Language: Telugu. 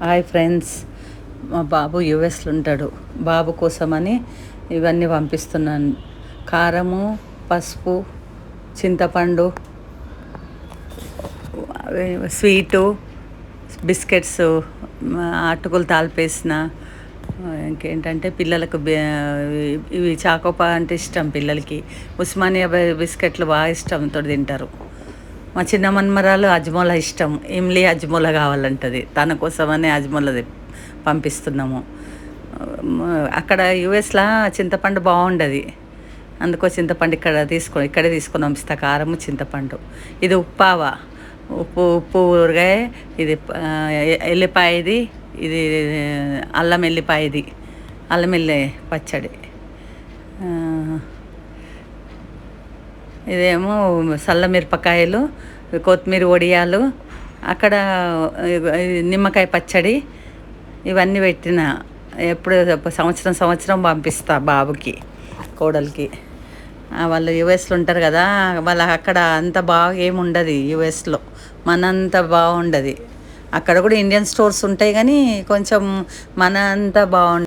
హాయ్ ఫ్రెండ్స్, మా బాబు యుఎస్లో ఉంటాడు. బాబు కోసమని ఇవన్నీ పంపిస్తున్నాను. కారము, పసుపు, చింతపండు, స్వీటు, బిస్కెట్స్, అటుకులు తాల్పేసిన, ఇంకేంటంటే పిల్లలకు ఇవి చాకోపా అంటే ఇష్టం పిల్లలకి. ఉస్మానియా బిస్కెట్లు బాగా ఇష్టంతో తింటారు. మా చిన్న మన్మరాలు అజ్మోలా ఇష్టం, ఇమ్లీ అజ్మోలా కావాలంటది. తన కోసమని అజ్మోలా పంపిస్తున్నాము. అక్కడ యుఎస్లో చింతపండు బాగుండదు, అందుకో చింతపండు ఇక్కడే తీసుకొని పంపిస్తా. కారము, చింతపండు. ఇది ఉప్పావ, ఉప్పు ఊరగాయ, ఇది ఎల్లిపాయది, ఇది అల్లం ఎల్లిపాయది, అల్లం ఎల్లి పచ్చడి. ఇదేమో సల్ల మిరపకాయలు, కొత్తిమీర వడియాలు, అక్కడ నిమ్మకాయ పచ్చడి. ఇవన్నీ పెట్టిన ఎప్పుడు సంవత్సరం పంపిస్తా బాబుకి, కోడలికి. వాళ్ళు యుఎస్లో ఉంటారు కదా, వాళ్ళ అక్కడ అంత బాగా ఏముండదు యుఎస్లో, మనంత బాగుండదు. అక్కడ కూడా ఇండియన్ స్టోర్స్ ఉంటాయి కానీ కొంచెం మన అంత బాగుండదు.